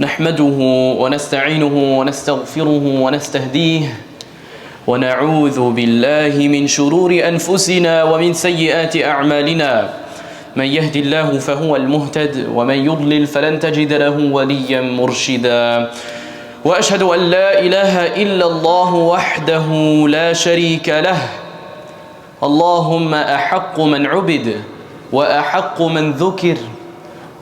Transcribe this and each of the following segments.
نحمده ونستعينه ونستغفره ونستهديه ونعوذ بالله من شرور أنفسنا ومن سيئات أعمالنا من يهد الله فهو المهتد ومن يضلل فلن تجد له وليا مرشدا وأشهد أن لا إله إلا الله وحده لا شريك له اللهم أحق من عبد وأحق من ذكر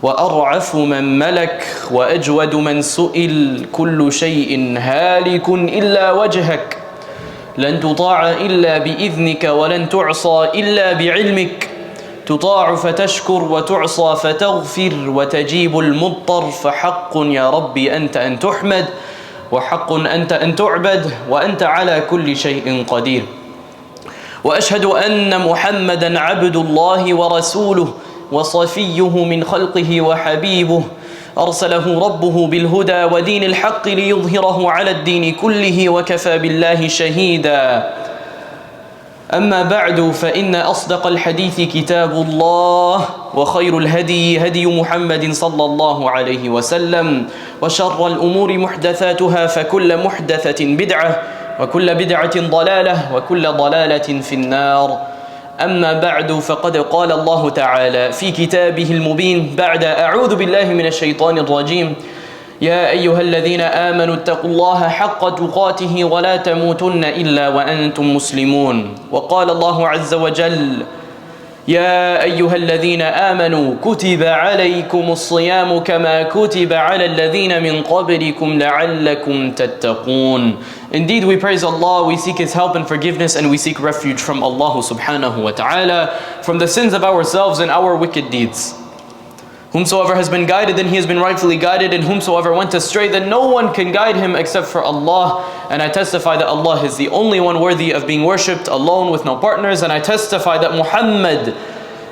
وأرعف من ملك وأجود من سئل كل شيء هالك إلا وجهك لن تطاع إلا بإذنك ولن تعصى إلا بعلمك تطاع فتشكر وتعصى فتغفر وتجيب المضطر فحق يا ربي أنت أن تحمد وحق أنت أن تعبد وأنت على كل شيء قدير وأشهد أن محمدا عبد الله ورسوله وصفيه من خلقه وحبيبه أرسله ربه بالهدى ودين الحق ليظهره على الدين كله وكفى بالله شهيدا أما بعد فإن أصدق الحديث كتاب الله وخير الهدي هدي محمد صلى الله عليه وسلم وشر الأمور محدثاتها فكل محدثة بدعة وكل بدعة ضلالة وكل ضلالة في النار أما بعد فقد قال الله تعالى في كتابه المبين بعد أعوذ بالله من الشيطان الرجيم يا أيها الذين آمنوا اتقوا الله حق تقاته ولا تموتن إلا وأنتم مسلمون وقال الله عز وجل يا أيها الذين آمنوا كتب عليكم الصيام كما كتب على الذين من قبلكم لعلكم تتقون. Indeed, we praise Allah, we seek His help and forgiveness, and we seek refuge from Allah subhanahu wa ta'ala from the sins of ourselves and our wicked deeds. Whomsoever has been guided, then he has been rightfully guided, and whomsoever went astray, then no one can guide him except for Allah. And I testify that Allah is the only one worthy of being worshipped, alone with no partners. And I testify that Muhammad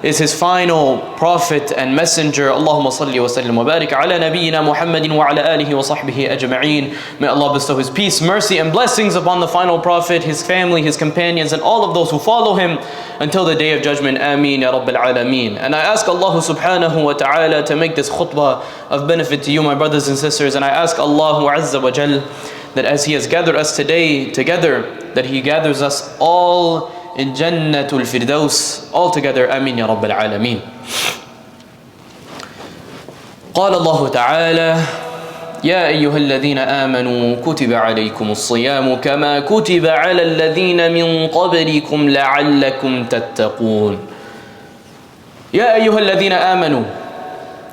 is his final prophet and messenger. Allahumma salli wa sallim wa barik ala nabiyyina Muhammadin wa ala alihi wa sahbihi ajma'een. May Allah bestow His peace, mercy and blessings upon the final prophet, his family, his companions and all of those who follow him until the day of judgment. Ameen ya Rabbil Alameen. And I ask Allah subhanahu wa ta'ala to make this khutbah of benefit to you, my brothers and sisters. And I ask Allah azza wa jal that as He has gathered us today together, that He gathers us all in Jannatul Firdaus all together. Ameen ya Rabbil Alameen. قال الله تعالى يا أيها الذين آمنوا كتب عليكم الصيام كما كتب على الذين من قبلكم لعلكم تتقون. يا أيها الذين آمنوا,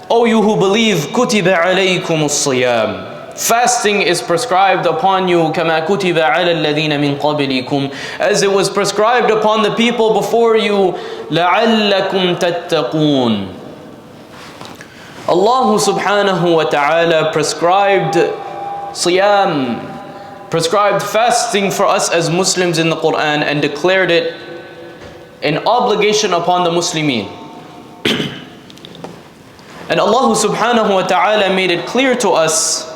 O you who believe, كتب عليكم الصيام, fasting is prescribed upon you كما كتب على الذين من قبلكم, as it was prescribed upon the people before you, لعلكم تتقون. Allah subhanahu wa ta'ala prescribed siyam, prescribed fasting for us as Muslims in the Quran, and declared it an obligation upon the Muslimin. And Allah subhanahu wa ta'ala made it clear to us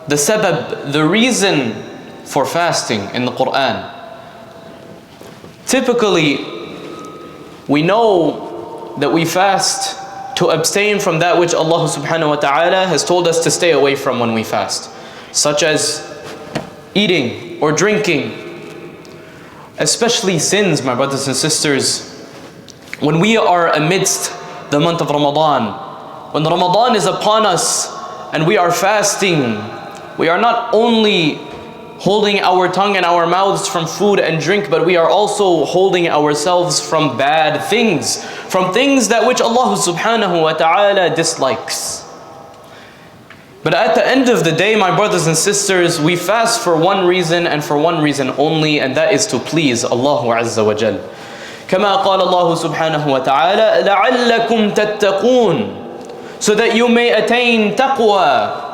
the sabab, the reason for fasting in the Quran. Typically, we know that we fast to abstain from that which Allah subhanahu wa ta'ala has told us to stay away from when we fast, such as eating or drinking, especially sins, my brothers and sisters. When we are amidst the month of Ramadan, when Ramadan is upon us and we are fasting, we are not only holding our tongue and our mouths from food and drink, but we are also holding ourselves from bad things, from things that which Allah subhanahu wa ta'ala dislikes. But at the end of the day, my brothers and sisters, we fast for one reason and for one reason only, and that is to please Allah azza wa jal. كما قال الله سبحانه وتعالى لعلكم تتقون, so that you may attain taqwa.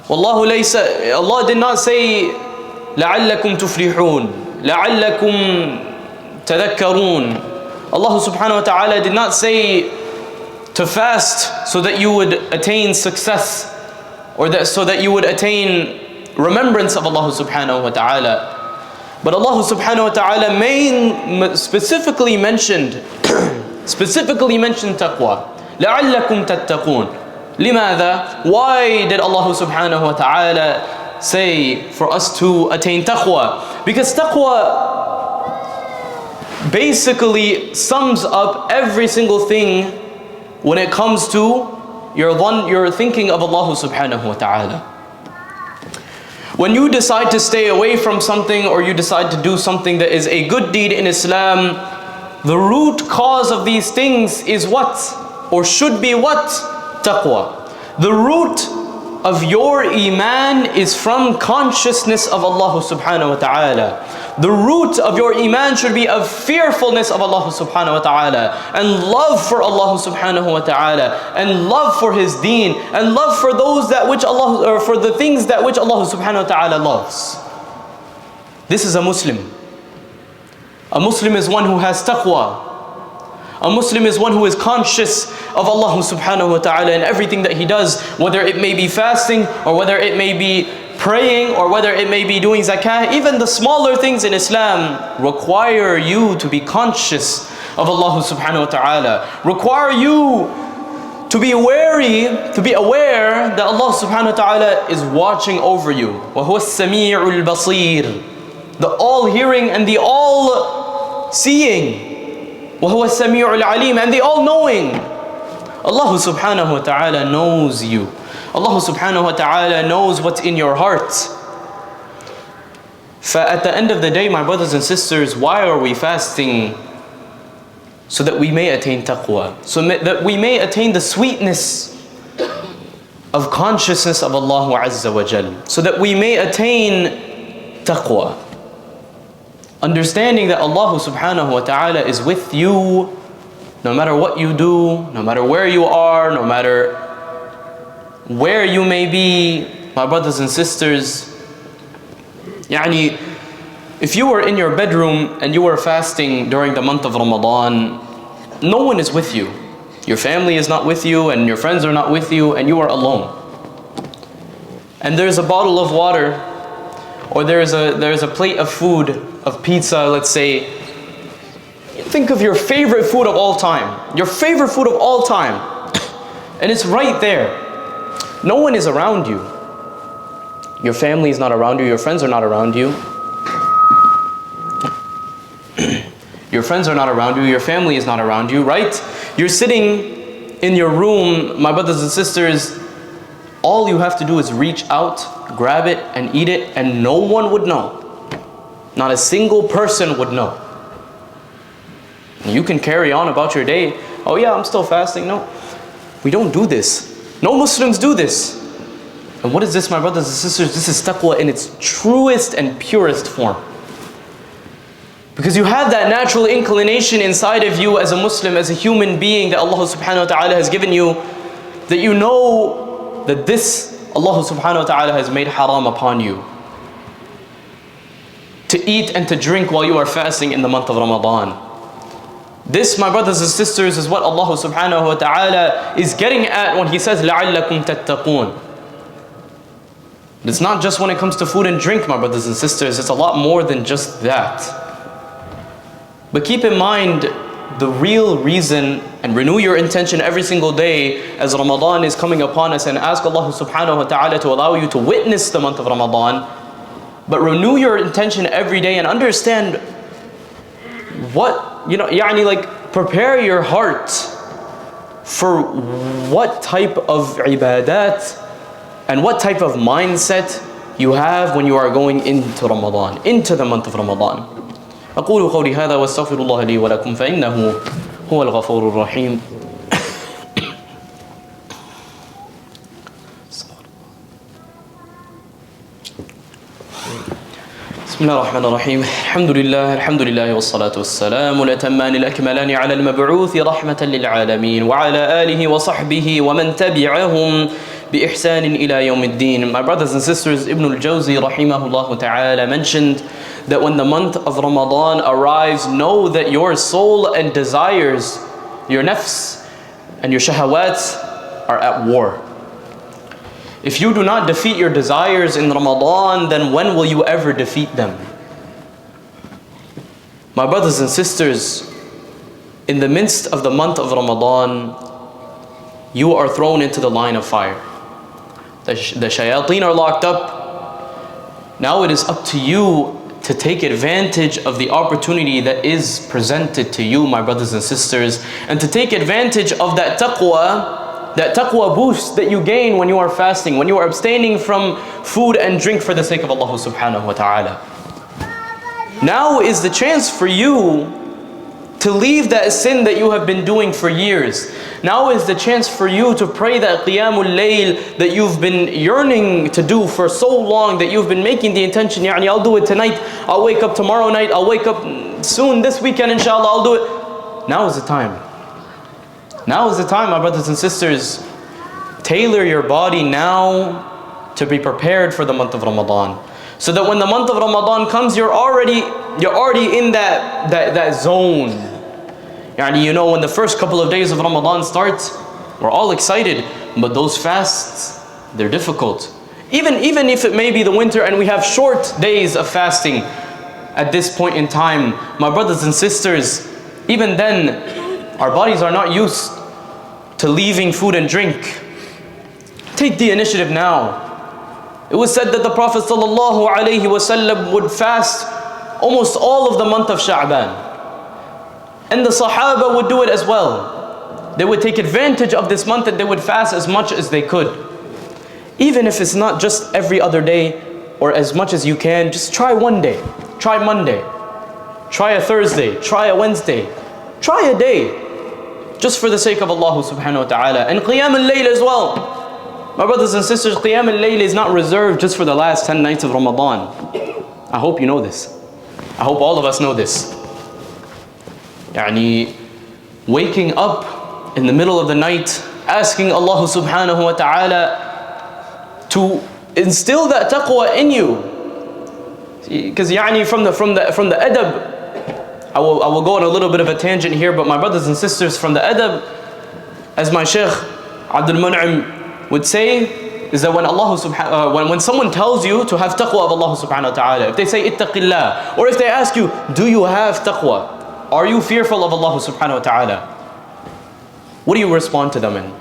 Allah did not say لعلكم تفلحون, لعلكم تذكرون. Allah subhanahu wa ta'ala did not say to fast so that you would attain success, or so that you would attain remembrance of Allah subhanahu wa ta'ala. But Allah subhanahu wa ta'ala specifically mentioned taqwa. لَعَلَّكُمْ تَتَّقُونَ. لماذا? Why did Allah subhanahu wa ta'ala say for us to attain taqwa? Because taqwa basically sums up every single thing when it comes to your thinking of Allah subhanahu wa ta'ala. When you decide to stay away from something, or you decide to do something that is a good deed in Islam, the root cause of these things is what? Or should be what? Taqwa. The root of your iman is from consciousness of Allah subhanahu wa ta'ala. The root of your iman should be of fearfulness of Allah subhanahu wa ta'ala, and love for Allah subhanahu wa ta'ala, and love for His deen, and love for those that which Allah, or for the things that which Allah subhanahu wa ta'ala loves. This is a Muslim. A Muslim is one who has taqwa. A Muslim is one who is conscious of Allah subhanahu wa ta'ala in everything that he does, whether it may be fasting, or whether it may be praying, or whether it may be doing zakah. Even the smaller things in Islam require you to be conscious of Allah subhanahu wa ta'ala, require you to be wary, to be aware that Allah subhanahu wa ta'ala is watching over you. وَهُوَ السَّمِيعُ الْبَصِيرُ, the all-hearing and the all-seeing. وَهُوَ السَّمِيعُ الْعَلِيمُ, and the all-knowing. Allah subhanahu wa ta'ala knows you. Allah subhanahu wa ta'ala knows what's in your heart. At the end of the day, my brothers and sisters, why are we fasting? So that we may attain taqwa, so that we may attain the sweetness of consciousness of Allah Azza wa Jal, so that we may attain taqwa. Understanding that Allah subhanahu wa ta'ala is with you no matter what you do, no matter where you are, no matter where you may be. My brothers and sisters, if you were in your bedroom and you were fasting during the month of Ramadan, no one is with you. Your family is not with you, and your friends are not with you, and you are alone. And there's a bottle of water, or there's a plate of food, of pizza, let's say. Think of your favorite food of all time. Your favorite food of all time. And it's right there. No one is around you. Your family is not around you. Your friends are not around you. Your friends are not around you. Your family is not around you, right? You're sitting in your room, my brothers and sisters. All you have to do is reach out, grab it, and eat it, and no one would know. Not a single person would know. You can carry on about your day. Oh yeah, I'm still fasting. No, we don't do this. No Muslims do this. And what is this, my brothers and sisters? This is taqwa in its truest and purest form. Because you have that natural inclination inside of you as a Muslim, as a human being that Allah subhanahu wa ta'ala has given you, that you know that this Allah subhanahu wa ta'ala has made haram upon you. To eat and to drink while you are fasting in the month of Ramadan. This, my brothers and sisters, is what Allah subhanahu wa ta'ala is getting at when He says, لَعَلَّكُمْ تَتَّقُونَ. It's not just when it comes to food and drink, my brothers and sisters. It's a lot more than just that. But keep in mind the real reason, and renew your intention every single day as Ramadan is coming upon us, and ask Allah subhanahu wa ta'ala to allow you to witness the month of Ramadan. But renew your intention every day and understand what, prepare your heart for what type of ibadat and what type of mindset you have when you are going into Ramadan, into the month of Ramadan. أقول قولي هذا واستغفر الله لي ولكم فإنه هو الغفور الرحيم. بسم الله الرحمن الرحيم. الحمد لله والصلاة والسلام الأتمان الأكملان على المبعوث رحمة للعالمين وعلى آله وصحبه ومن تبعهم بإحسان إلى يوم الدين. My brothers and sisters, Ibn al-Jawzi rahimahullah ta'ala mentioned that when the month of Ramadan arrives, know that your soul and desires, your nafs and your shahawats are at war. If you do not defeat your desires in Ramadan, then when will you ever defeat them? My brothers and sisters, in the midst of the month of Ramadan, you are thrown into the line of fire. The shayateen are locked up. Now it is up to you to take advantage of the opportunity that is presented to you, my brothers and sisters, and to take advantage of that taqwa boost that you gain when you are fasting, when you are abstaining from food and drink for the sake of Allah subhanahu wa ta'ala. Now is the chance for you to leave that sin that you have been doing for years. Now is the chance for you to pray that Qiyamul Layl that you've been yearning to do for so long, that you've been making the intention, I'll do it tonight, I'll wake up tomorrow night, I'll wake up soon this weekend inshallah, I'll do it. Now is the time. Now is the time, my brothers and sisters. Tailor your body now to be prepared for the month of Ramadan. So that when the month of Ramadan comes, you're already in that zone. You know, when the first couple of days of Ramadan starts, we're all excited, but those fasts, they're difficult. Even if it may be the winter and we have short days of fasting at this point in time, my brothers and sisters, even then, our bodies are not used to leaving food and drink. Take the initiative now. It was said that the Prophet ﷺ would fast almost all of the month of Sha'ban. And the Sahaba would do it as well. They would take advantage of this month and they would fast as much as they could. Even if it's not just every other day or as much as you can, just try one day. Try Monday. Try a Thursday. Try a Wednesday. Try a day. Just for the sake of Allah subhanahu wa ta'ala. And Qiyam al-Layl as well. My brothers and sisters, Qiyam al-Layl is not reserved just for the last 10 nights of Ramadan. I hope you know this. I hope all of us know this. Waking up in the middle of the night, asking Allah subhanahu wa ta'ala to instill that taqwa in you. Because from the adab, I will go on a little bit of a tangent here, but my brothers and sisters, from the adab, as my Shaykh Abdul Mun'im would say, is that when someone tells you to have taqwa of Allah subhanahu wa ta'ala, if they say ittaqillah, or if they ask you, do you have taqwa? Are you fearful of Allah subhanahu wa ta'ala? What do you respond to them in?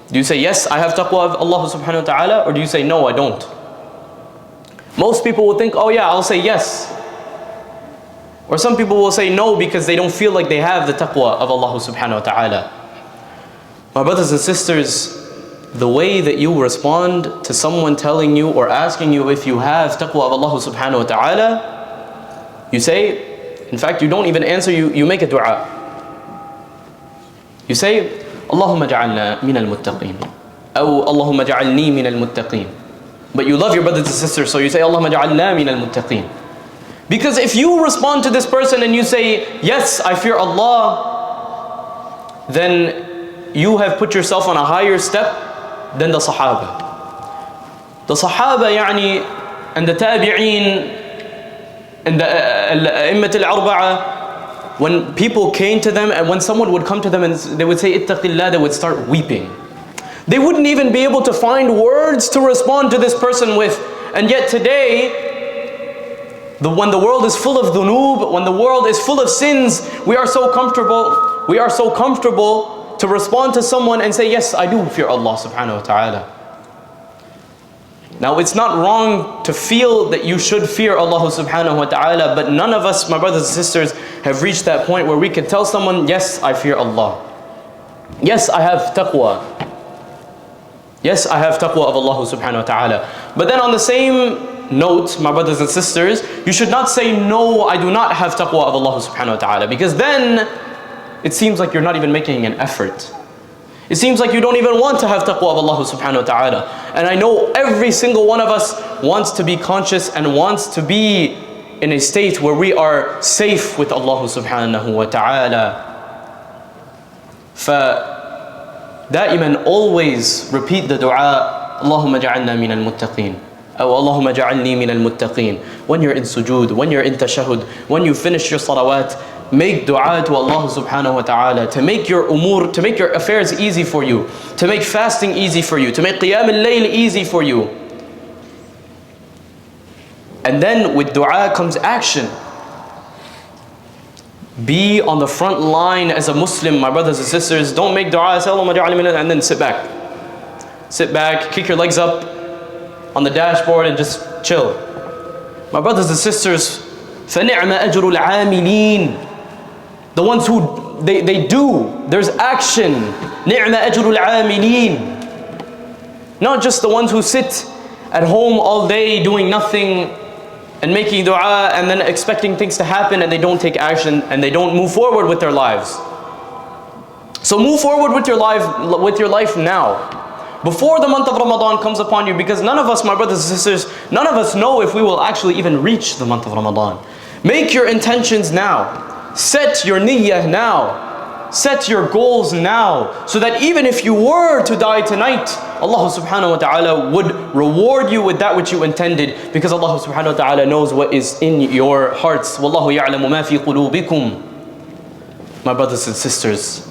Do you say, yes, I have taqwa of Allah subhanahu wa ta'ala? Or do you say, no, I don't? Most people will think, oh yeah, I'll say yes. Or some people will say no because they don't feel like they have the taqwa of Allah subhanahu wa ta'ala. My brothers and sisters, the way that you respond to someone telling you or asking you if you have taqwa of Allah subhanahu wa ta'ala, you say, in fact, you don't even answer, you make a dua. You say, Allahumma ja'alna min al-muttaqeen. Or Allahumma ja'alni min al-muttaqeen. But you love your brothers and sisters, so you say, Allahumma ja'alna min al-muttaqeen. Because if you respond to this person and you say, yes, I fear Allah, then you have put yourself on a higher step than the Sahaba. The Sahaba, and the Tabi'een, and the A'immat al-Arba'a, when people came to them and when someone would come to them and they would say ittaqillah, they would start weeping. They wouldn't even be able to find words to respond to this person with. And yet today, when the world is full of dhunub, when the world is full of sins, we are so comfortable to respond to someone and say, yes, I do fear Allah subhanahu wa ta'ala. Now, it's not wrong to feel that you should fear Allah subhanahu wa ta'ala, but none of us, my brothers and sisters, have reached that point where we can tell someone, yes, I fear Allah. Yes, I have taqwa. Yes, I have taqwa of Allah subhanahu wa ta'ala. But then on the same note, my brothers and sisters, you should not say, no, I do not have taqwa of Allah subhanahu wa ta'ala, because then it seems like you're not even making an effort. It seems like you don't even want to have taqwa of Allah subhanahu wa ta'ala. And I know every single one of us wants to be conscious and wants to be in a state where we are safe with Allah subhanahu wa ta'ala. فدائما always repeat the dua, Allahumma ja'alna min al-muttaqeen. Or Allahumma ja'alni min al-muttaqeen. When you're in sujood, when you're in tashahud, when you finish your salawat, make dua to Allah subhanahu wa ta'ala to make your umur, to make your affairs easy for you, to make fasting easy for you, to make qiyam al-layl easy for you. And then with dua comes action. Be on the front line as a Muslim, my brothers and sisters. Don't make dua, say Allahumma ja'alni minal, and then sit back. Sit back, kick your legs up on the dashboard and just chill. My brothers and sisters, فَنِعْمَ أَجْرُ الْعَامِلِينَ. The ones who, they do, there's action. نِعْمَ أَجْرُ الْعَامِلِينَ. Not just the ones who sit at home all day doing nothing and making dua and then expecting things to happen and they don't take action and they don't move forward with their lives. So move forward with your life now, before the month of Ramadan comes upon you, because none of us, my brothers and sisters, none of us know if we will actually even reach the month of Ramadan. Make your intentions now. Set your niyyah now. Set your goals now, so that even if you were to die tonight, Allah subhanahu wa ta'ala would reward you with that which you intended, because Allah subhanahu wa ta'ala knows what is in your hearts. Wallahu ya'lamu ma fi qulubikum. My brothers and sisters.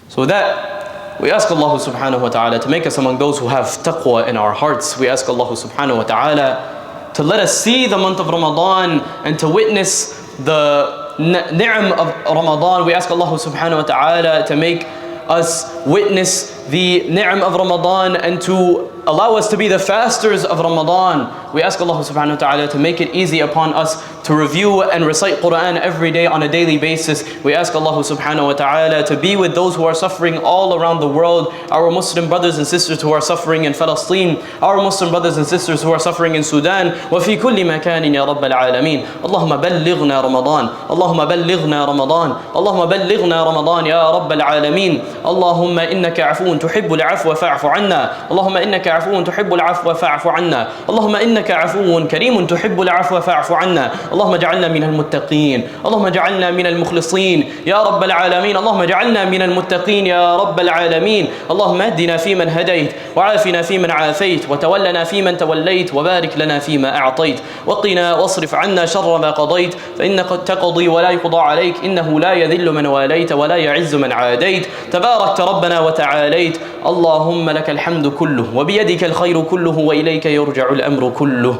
So with that, we ask Allah subhanahu wa ta'ala to make us among those who have taqwa in our hearts. We ask Allah subhanahu wa ta'ala to let us see the month of Ramadan and to witness the ni'am of Ramadan. We ask Allah subhanahu wa ta'ala to make us witness the ni'am of Ramadan and to allow us to be the fasters of Ramadan. We ask Allah subhanahu wa ta'ala to make it easy upon us to review and recite Quran every day on a daily basis. We ask Allah subhanahu wa ta'ala to be with those who are suffering all around the world, our Muslim brothers and sisters who are suffering in Palestine, our Muslim brothers and sisters who are suffering in Sudan, وفي كل مكان يا رب العالمين. اللهم بلغنا رمضان، اللهم بلغنا رمضان، اللهم بلغنا رمضان يا رب العالمين. اللهم إنك عفو تحب العفو فاعف عنا، اللهم إنك عفو تحب العفو فاعف عنا، اللهم إنك عفو كريم تحب العفو فاعف عنا. اللهم اجعلنا من المتقين، اللهم اجعلنا من المخلصين يا رب العالمين، اللهم اجعلنا من المتقين يا رب العالمين. اللهم اهدنا فيمن هديت، وعافنا فيمن عافيت، وتولنا فيمن توليت، وبارك لنا فيما أعطيت، وقنا واصرف عنا شر ما قضيت، فإنك تقضي ولا يقضى عليك، إنه لا يذل من واليت ولا يعز من عاديت، تباركت ربنا وتعاليت. اللهم لك الحمد كله وبيدك الخير كله وإليك يرجع الأمر كله.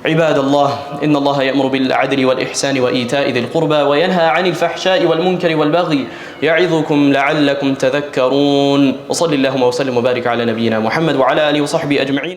عباد الله، إن الله يأمر بالعدل والإحسان وإيتاء ذي القربى وينهى عن الفحشاء والمنكر والبغي يعظكم لعلكم تذكرون. وصل اللهم وسلم وبارك على نبينا محمد وعلى آله وصحبه أجمعين.